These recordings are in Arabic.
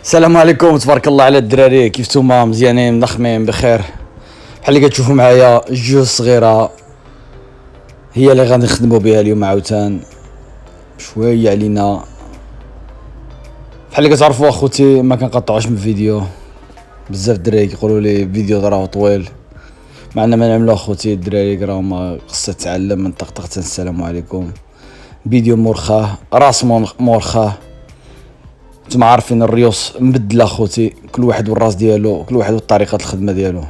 السلام عليكم، تبارك الله على الدراري. كيف نتوما؟ مزيانين مضخمين بخير؟ بحال اللي كتشوفوا معايا جوج صغيره هي اللي غادي نخدموا بها اليوم عاوتان شويه علينا. بحال اللي كتعرفوا اخوتي ما كنقطعوش من الفيديو، بزاف الدراري كيقولوا لي فيديو راه طويل، معنا ما نعملو اخوتي. الدراري راهم خصها تتعلم من طقطقه. السلام عليكم. فيديو مورخاه راس مورخاه. نتوما عارفين الريوس مبدله اخوتي، كل واحد والراس ديالو، كل واحد وطريقه الخدمه ديالو.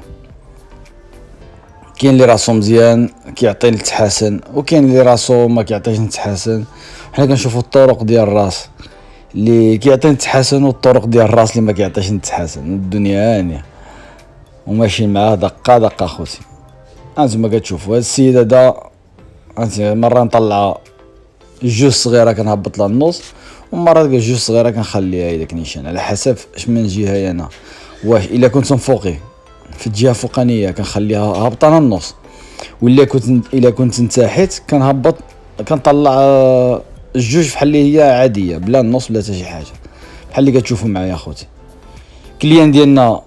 كاين اللي راسو مزيان كيعطي للتحسن، وكاين اللي راسو ما كيعطيش للتحسن. حنا كنشوفوا الطرق ديال الراس اللي كيعطي للتحسن والطرق ديال الراس اللي ما كيعطيش للتحسن. الدنيا هانيه وماشي معاه دقه دقه اخوتي. انتما كتشوفوا هاد السيد هذا، انت مره نطلع جوج صغيره كنهبط لها النص، ومرات جوج صغيره كنخليها الا كنيشان على حسب اش من جهه. انا واش الا كنت فوقي في الجهه الفوقانيه كنخليها هابطه لها النص، ولا الا كنت تحت كنهبط كنطلع الجوج بحال اللي هي عاديه بلا النص بلا حتى شي حاجه، بحال اللي كتشوفوا معايا اخوتي. كليان ديالنا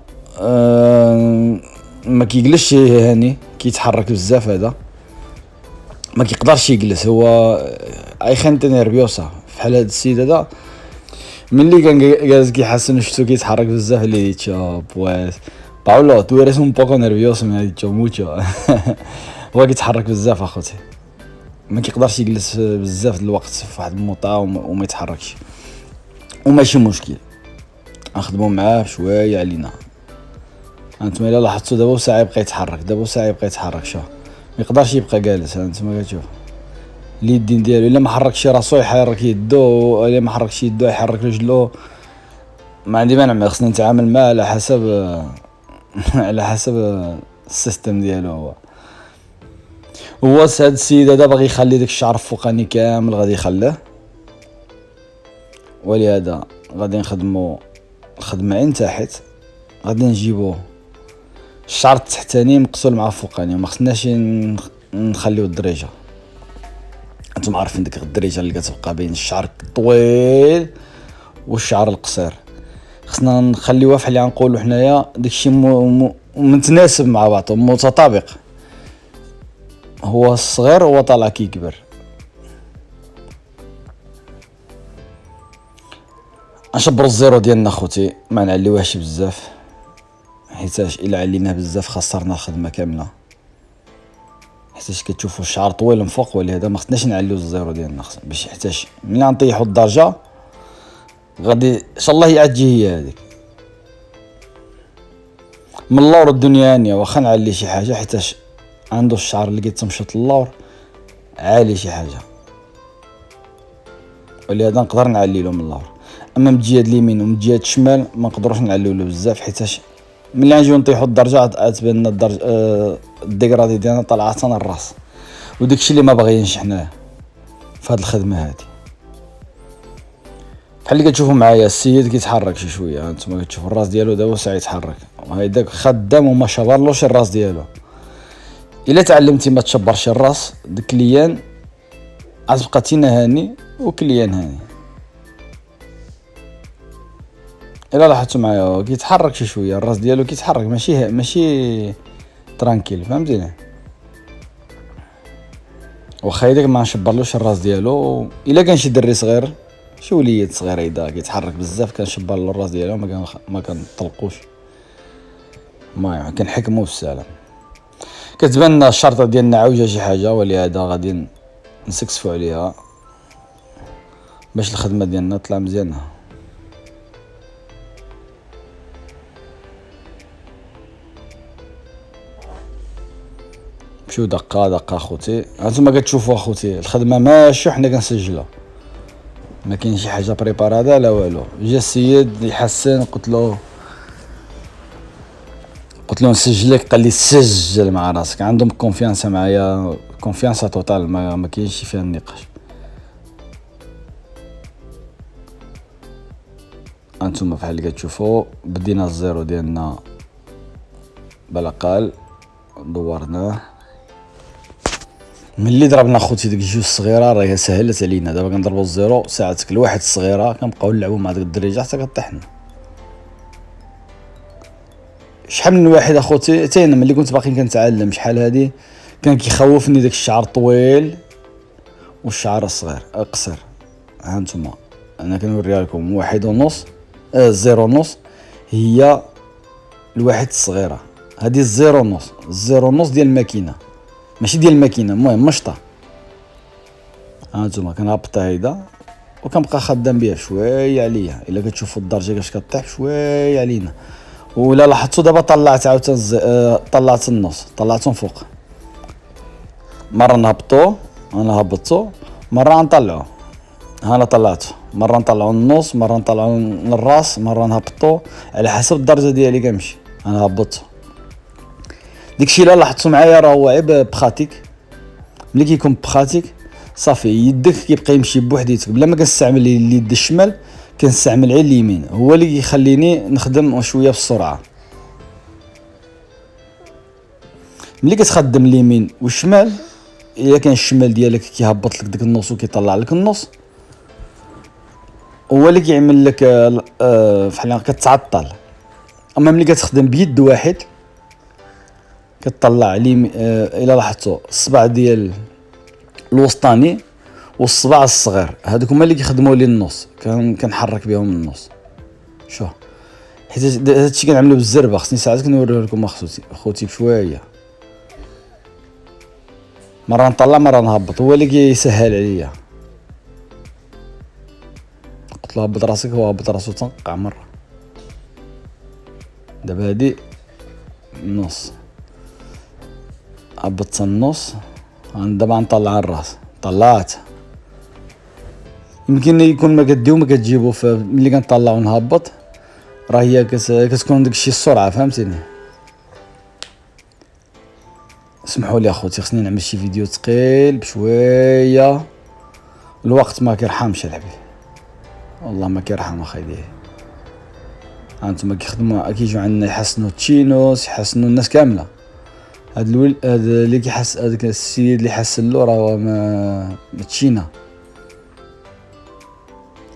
ما كيجلسش هاني، كيتحرك بزاف. هذا ما كيقدرش يجلس، هو اي خانه نيرفيوسا بحال هذا السيد هذا. ملي كان جالس كيحسن شفتو كيتحرك بزاف اللي dicho pues Pablo tú eres un poco nervioso me ha dicho mucho. هو كيتحرك بزاف اخوتي، ما كيقدرش يجلس بزاف الوقت في واحد الموطا وما يتحركش، وماشي مشكل نخدموا معاه شويه علينا. انتم الا لاحظتوا دابا ساعه يبقى يتحرك، دابا ساعه يبقى يتحرك، شوف ما يقدرش يبقى جالس. انتم كتشوف اليدين ديالو الا ما حركش راسو يحرك يدو، الا ما حركش يدو يحرك رجلو. ما عندي مانع، خصني نتعامل معاه على حسب على حسب السيستم ديالو. هو هاد السيد هذا باغي يخلي داك الشعر الفوقاني كامل غادي يخليه، ولهذا غادي نخدمو الخدمه عين تحت. غادي نجيبو الشعر التحتاني مقسول مع الفوقاني، ما خصناش نخليو الدريجه. انتم عارفين ديك الدريجه اللي كتبقى بين الشعر الطويل والشعر القصير، خصنا نخليوها فحال اللي غنقولوا حنايا داكشي متناسب مع بعضه، متطابق. هو الصغير هو طالع كيكبر. نشبروا الزيرو ديالنا اخوتي، ما نعليوهاش بزاف، حيتاش الا عليناه بزاف خسرنا الخدمه كامله. حيتاش كتشوفوا الشعر طويل من فوق، ولهذا ما خصناش نعليو الزيرو ديالنا باش حيتاش ملي غنطيحوا الدرجه غادي ان شاء الله هي تجي هي هذيك من اللور. الدنيا هانيه، واخا نعلي شي حاجه حيتاش عنده الشعر اللي كيتمشط اللور عالي شي حاجه، ولهذا نقدر نعلي له من اللور. اما من جهه اليمين ومن جهه الشمال ما نقدروش نعليو له بزاف، حيتاش ملي غنجيو نطيحوا الدرجه تبان لنا الدرجه الديغرادي ديالنا طالعه حتى للراس، وداكشي اللي ما باغيينش حناه في هاد الخدمه هادي. بحال اللي كتشوفوا معايا السيد كيتحرك شي شويه، هانتوما كتشوفوا الراس ديالو دابا ساعه يتحرك، وهيداك خدام وما شبرلوش الراس ديالو. الا تعلمتي ما تشبرش الراس داك كليان غتبقى تينا هاني وكليان هاني. الا لاحظتوا معايا كيتحرك شي شويه الراس ديالو كيتحرك، ماشي ترانكيل، فهمتيني؟ واخا هيداك ما نشبرلوش الراس ديالو. الا كان شي دري صغير شي وليد صغير هيدا كيتحرك بزاف كنشبر له الراس ديالو، ما كنطلقوش، ما كنحكمو في السلام. كتبان لنا الشرطه ديالنا عوجه شي حاجه، ولهذا غادي نسكسفو عليها باش الخدمه ديالنا تطلع مزيانه. مشيو دقه دقه اخوتي. هانتوما كتشوفوا اخوتي الخدمه ماشي حنا كنسجلها، ما كاين شي حاجه بريبارادا لا والو. جا السيد يحسن قلت له نسجلك، قال لي سجل مع راسك. عندهم كونفيانسا معايا، كونفيانسا توتال، ما كاينش فيها النقاش. انتم بحال اللي كتشوفوا بدينا الزيرو ديالنا بالاقل، دورناه ملي ضربنا خوتي ديك الجوج صغيره راهي سهلت علينا. دابا كنضربوا الزيرو ساعات كل واحد الصغيره كنبقاو نلعبوا مع ديك الدريجه حتى كطيحنا. شحال من واحد اخوتي حتى انا ملي كنت باقي كنتعلم شحال هادي كان كيخوفني داك الشعر طويل والشعر الصغير قصير. ها انتما انا كنوريها لكم 1.5 0.5 هي الواحد الصغيره، هذه 0.5 ديال الماكينه ماشي ديال الماكينه، المهم مشطه. ها انتما كنهبطها هيدا وكنبقى خدام بها شويه عليا. الا كتشوفوا الدرجه كاش كطيح شويه علينا. ولا لاحظتوا دابا طلعت عاوتاني طلعت النص، طلعتهم فوق. مره نهبطو انا هبطو، مره نطلعو انا طلعته، مره نطلعو النص، مره نطلعو الراس، مره نهبطو على حسب الدرجه ديالي كنمشي. انا هبطت داكشي الا لاحظتوا معايا راه هو عيب بخاتيك. ملي كيكون بخاتيك صافي يدك كيبقى يمشي بوحديتك بلا ما كنستعمل اليد الشمال، كنستعمل غير اليمين، هو اللي كيخليني نخدم شويه بالسرعه. ملي كتخدم اليمين والشمال، الا كان الشمال ديالك كيهبط لك داك النص وكيطلع لك النص، هو اللي كيعمل لك فحال كتعطل. اما ملي كتخدم بيد واحد كتطلع الا لاحظتوا الصبع ديال الوسطاني والصباع الصغير هذوك هما اللي كيخدموا لي النص، كنحرك بهم النص. شوف حيت هادشي كنعملو بالزربه، خصني ساعات كنوريه لكم اخوتي بشويه. مره نطلع مره نهبط، هو اللي كيسهل عليا. قلت له هبط راسك، هو هبط راسو تنقع مره. دابا هادي النص، هبطت النص، دابا نطلع الراس. طلعت يمكن يكون ما كديو ما كتجيبو، ملي كنطلع ونهبط راه هي كتكون داكشي السرعه، فهمتيني. اسمحوا لي اخوتي، خصني نعمل شي فيديو ثقيل بشويه، الوقت ما كيرحمش العبي، والله ما كيرحم اخاي ديالي. هانتوما كيخدموا كيجيو عندنا يحسنوا التشينوس، يحسنوا الناس كامله. هذا اللي كيحس، هذاك السيد اللي حسن له راه ما تشينا،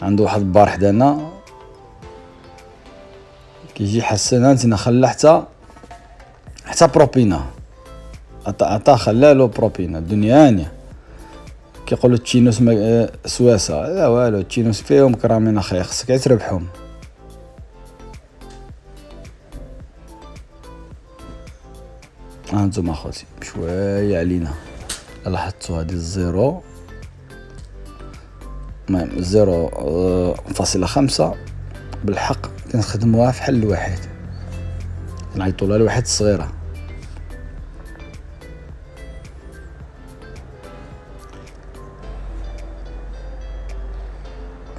عنده واحد البار حدانا كيجي يحسن. هانتينا خلى حتى بروبينا، عطا خلالو بروبينا. الدنيا هانيه. كيقولوا التشينوس سواسه، لا والو، التشينوس فيهم كرامين اخايا، خصك غير تربحهم. هانتوما اخوتي بشويه علينا. لاحظتوا هذه الزيرو، المهم 0.5 بالحق كنخدموها في حل واحد، كنعيطوا لها الواحد الصغيره.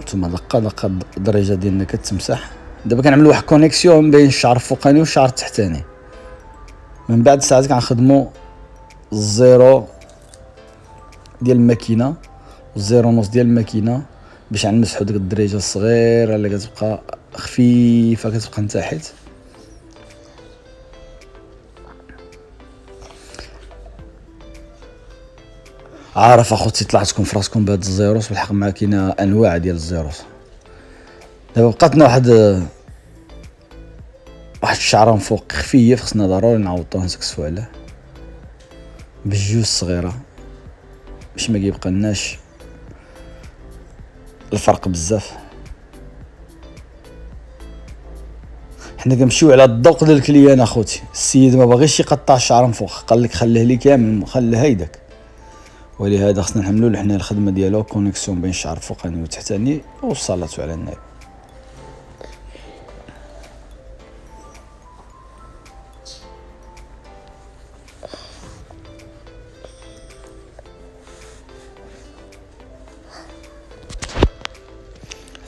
نتوما دقه الدرجه ديالنا كتمسح. دابا كنعملوا واحد كونيكسيون بين الشعر الفوقاني والشعر التحتاني. من بعد ساعات كنخدموا الزيرو ديال الماكينه والزيرو نص ديال الماكينه باش نمسحوا ديك الدريجه الصغيره اللي كتبقى خفيفه كتبقى لتحت. عارف اخوتي طلعتكم في راسكم بهاد الزيروس، بالحق ما كاينه انواع ديال الزيروس. دابا بقاتنا واحد الشعره من فوق خفيف، خصنا ضروري نعوضوه نسكسو عليه بالجوج صغيره باش ما كيبقى لناش الفرق بزاف. حنا كنمشيو على الذوق ديال الكليان اخوتي. السيد ما باغيش يقطع الشعر من فوق، قال لك خليه لي كامل، خليه هيداك. ولهذا خصنا نحملوا لحنا الخدمه ديالو كونيكسيون بين الشعر الفوقاني والتحتاني والصلاه على النبي.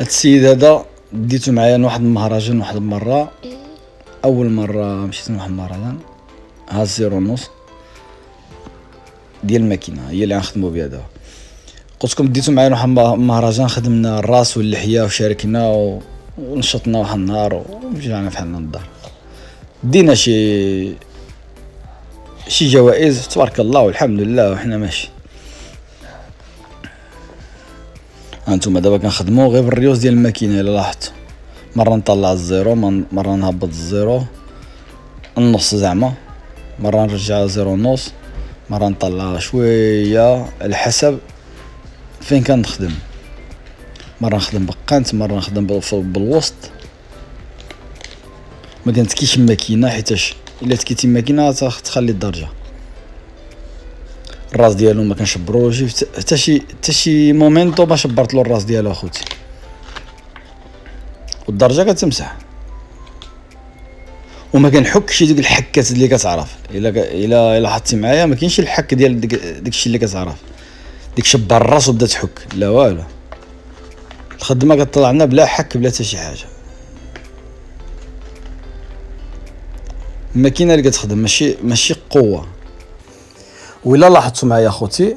هاد السيد هذا ديتو معايا لواحد المهرجان واحد المره. اول مره مشيت لواحد المهرجان، ها 0.5 ديال الماكينه هي اللي غنخدموا بها دابا. قلت لكم ديتو معايا لواحد المهرجان، خدمنا الراس واللحيه وشاركنا ونشطنا واحد النهار ورجعنا فحالنا للدار. دينا شي جوائز تبارك الله والحمد لله وحنا ماشي. هانتوما دابا كنخدموا غير بالريوز ديال الماكينه. الا لاحظت مره نطلع الزيرو، مره نهبط الزيرو، النص زعما، مرة نرجعها 0.5، مرة نطلعها شوية على حسب فين كنخدم. مرة نخدم بقانت، مرة نخدم بالوسط. ما كنتكيش الماكينة، حيتاش الا تكيتي الماكينة تخلي الدرجة الراس ديالو ما كنشبروش حتى شي مومنتو ما شبرتلو الراس ديالو اخوتي، والدرجة كتمسح. وما كنحكش ديك الحكات اللي كتعرف، الا حطيتي معايا ما كاينش الحك ديال داكشي اللي كتعرف، ديك شبر الراس وبدا تحك، لا والو. الخدمه كطلع لنا بلا حك بلا حتى شي حاجه. الماكينه اللي كتخدم ماشي قوه. وإلا لاحظتوا معايا اخوتي،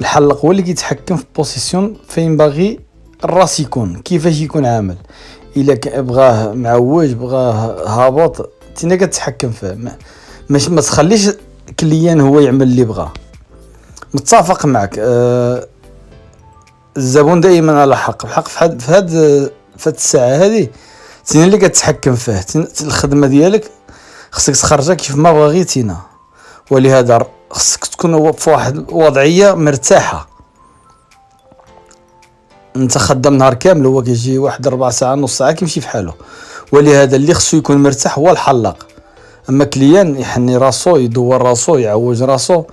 الحلق هو اللي كيتحكم في بوزيسيون فين باغي الراس يكون، كيفاش يكون عامل. الا بغاه معوج بغاه هابط تينا كتحكم فيه، ما تخليش كليان هو يعمل اللي بغاه. متفق معك. الزبون دائما على حق، بحق في هاد الساعه هذه تينا اللي كتحكم فيه. الخدمه ديالك خصك تخرجها كيف ما بغيتينا، ولهذا خصك تكون في واحد وضعيه مرتاحه. انت خدام نهار كامل، هو كيجي واحد 4 ساعات نص ساعه كيمشي في حاله، ولهذا اللي خصو يكون مرتاح هو الحلاق. اما كليان يحني راسو يدور راسو يعوج راسو،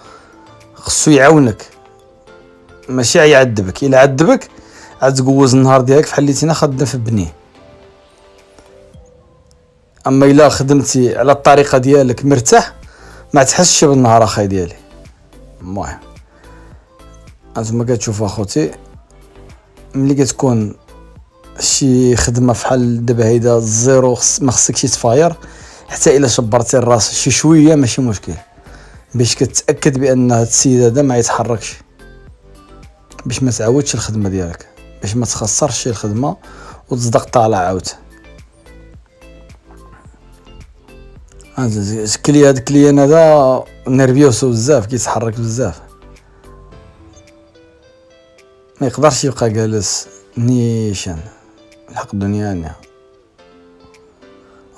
خصو يعاونك ماشي يعذبك. الا عذبك عاد تقوز النهار ديالك فحال اللي تينا خدام في بنيه. اما الا خدمتي على الطريقه ديالك مرتاح ما تحسش بالنهار اخاي ديالي. المهم انتما كتشوفوا اخوتي، ملي كتكون شي خدمه فحال دابا هيدا الزيرو ما خصكش تفاير، حتى الا شبرتي الراس شي شويه ماشي مشكل، باش كتاكد بان هاد السيد هذا ما يتحركش، باش ما تعاودش الخدمه ديالك، باش ما تخسرش الخدمه وتصدق طالع عاود. هاد الكليان هذا نيرفيوسو بزاف، كيتحرك بزاف، ما يقدرش يبقى جالس نيشان الحق الدنيا هانية.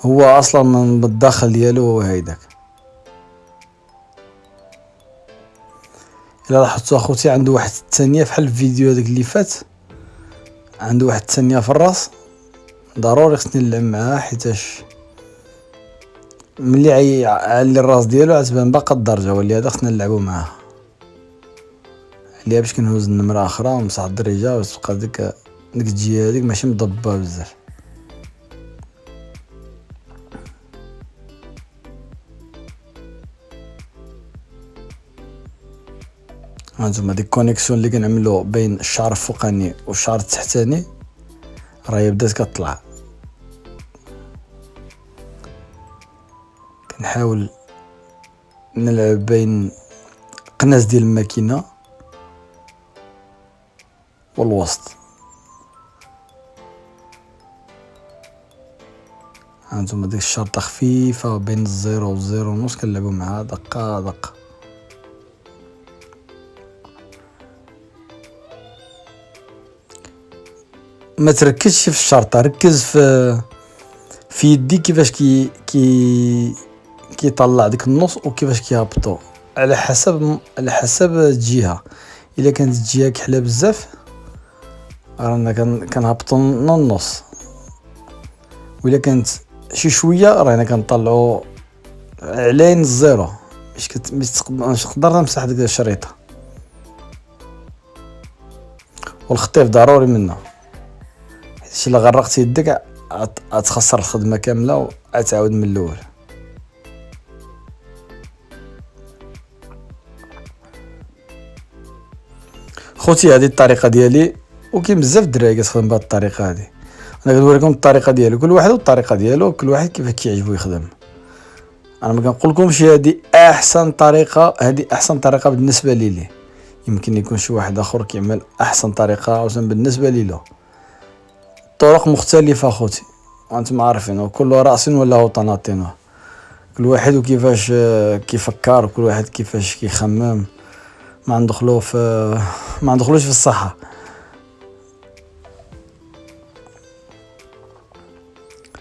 هو اصلا من بالداخل ديالو هو هيداك. الا لاحظتوا اخوتي عنده واحد الثانيه فحال الفيديو هذاك اللي فات، عنده واحد الثانيه في الراس، ضروري خصني نلعب معاه، حيتاش ملي عالي الراس ديالو عتبان باقا الدرجه، ولهذا خصنا نلعبوا معاه عليها باش كنهوز النمره اخرى ونمسح الدرجه وتبقى ديك الجهه هذيك ماشي مضبه بزاف. هانتوما ديك كونيكسيون اللي كنعملو بين الشعر الفوقاني والشعر التحتاني راهي بدات كطلع. كنحاول نلعب بين قناص ديال الماكينه والوسط. هانتوما ديك الشرطه خفيفه بين الزيرو والزيرو ونص كنلعبو معها دقه دقه. ما تركزش في الشرطه، ركز في يدي كيفاش كيطلع ديك النص وكيفاش كيهبطو على حسب الجهه. الا كانت الجهه كحله بزاف رانا كنهبطو النص، وإلا كانت شي شويه رانا كنطلعو علين الزيرو باش تقدر نمسح ديك الشريطه. والخطيف ضروري منه، حيت الا غرقتي يدك غتخسر الخدمه كامله وغتعاود من الاول. خوتي هذه الطريقه ديالي، وكاين بزاف الدراري كتخدم بهذه الطريقه هذه. انا كنوريكم الطريقه ديالو، كل واحد والطريقه ديالو، كل واحد كيف كيعجبو يخدم. انا ما كنقولكمش هذه احسن طريقه، هذه احسن طريقه بالنسبه لي. يمكن يكون شي واحد اخر كيعمل احسن طريقه عشان بالنسبه لي. طرق مختلفه خوتي وانتم عارفين، وكل راس وله طناطين، كل واحد وكيفاش كيفكر، وكل واحد كيفاش كيخمم. ما ندخلوش في الصحه.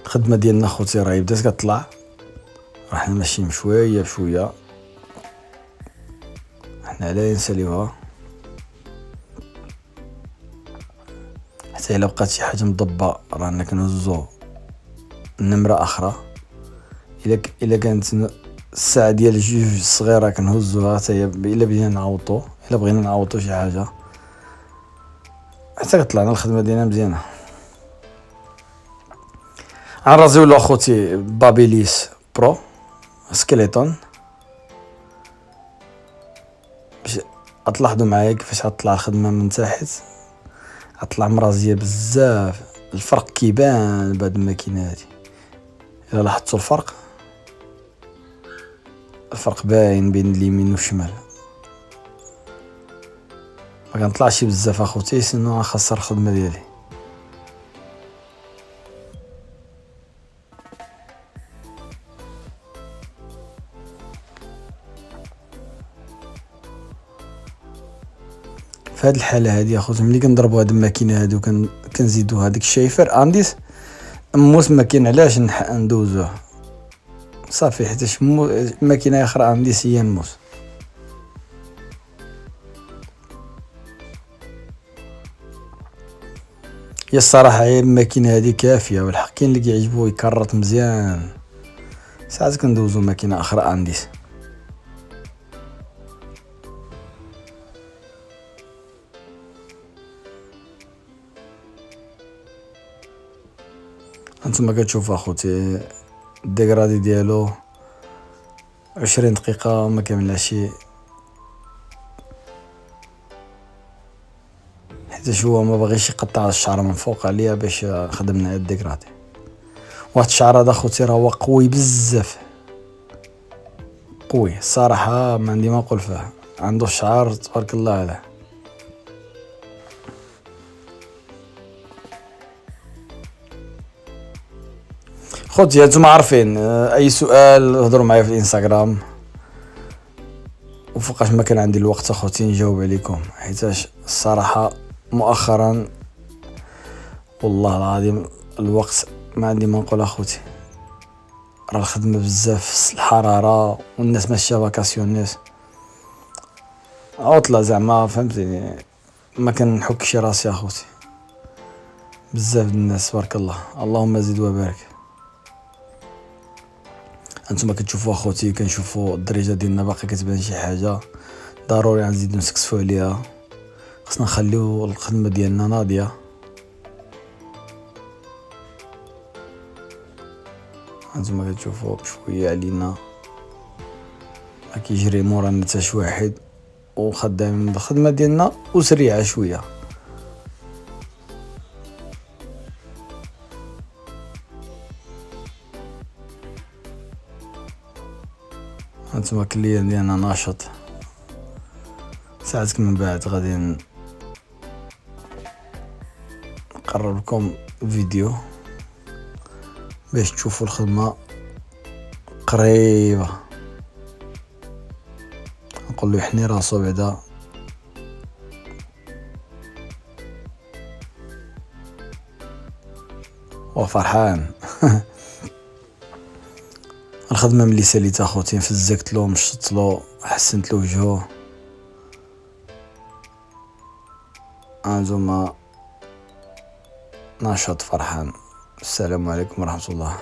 الخدمه ديالنا خوتي راهي بدات كطلع، راح نمشي شويه بشويه، احنا لا نساليوها حتى الا بقات شي حاجه مضبه رانا كنهزو النمره اخرى. الا كانت الساعه ديال جوج صغيره كنهزوها حتى هي الا بدينا نعوطو، الا بغينا نعوطو شي حاجه حتى كطلعنا الخدمه ديالنا مزيانه. غنرازيو له اخوتي بابيليس برو سكيليتون باش غتلاحظوا معايا كيفاش غطلع الخدمه من تحت، غطلع مرازيه بزاف. الفرق كيبان بهاد الماكينه هادي، الا لاحظتوا الفرق باين بين اليمين والشمال. ما كنطلعش بزاف اخوتي سينو غنخسر الخدمه ديالي. في هاد الحاله هادي اخوتي ملي كنضربوا هاد الماكينه هادي وكنزيدو هذاك الشايفر انديس موس، ما كاين علاش ندوزوه صافي، حيت ماكينه اخرى انديس هي نموس. هي الصراحه هي الماكينه هادي كافيه، والحق كاين اللي كيعجبو يكرط مزيان، ساعات كندوزو ماكينه اخرى انديس. هانتوما كتشوفوا اخوتي الديغرادي ديالو 20 دقيقه ما كاملاشي، حيت هو ما باغيش يقطع الشعر من فوق عليا باش خدمنا الديغرادي. واحد الشعر هذا اخوتي راه هو قوي بزاف، قوي الصراحه ما عندي ما نقول فيه، عنده الشعر تبارك الله عليه. خوتي هانتوما عارفين اي سؤال هضروا معايا في الانستغرام، وفوقاش ما كان عندي الوقت اخوتي نجاوب عليكم، حيتاش الصراحه مؤخرا والله العظيم الوقت ما عندي ما نقول اخوتي، راه الخدمه بزاف، الحراره والناس ماشيه فاكاسيونيس عطله زعما فهمتيني، ما كنحكش راسي اخوتي، بزاف الناس تبارك الله اللهم زد وبارك. انتما كتشوفوا اخوتي كنشوفوا الدرجه ديالنا باقي كتبان شي حاجه، ضروري غنزيدو نسكسفو عليها، خصنا نخليو الخدمه ديالنا ناضيه. انتما كتشوفوا بشويه علينا ما كيجري مورانا حتى شي واحد، وخدامين بالخدمه ديالنا وسريعه شويه. هانتوما الكليان ديالنا ناشط، ساعات من بعد غادي نقرب لكم فيديو باش تشوفوا الخدمه قريبه، نقول له يحني راسو بعدا وفرحان. الخدمه ملي ساليت اخوتي فزكت مشطت له حسنت له وجهه. انتما ناشط فرحان. السلام عليكم ورحمه الله.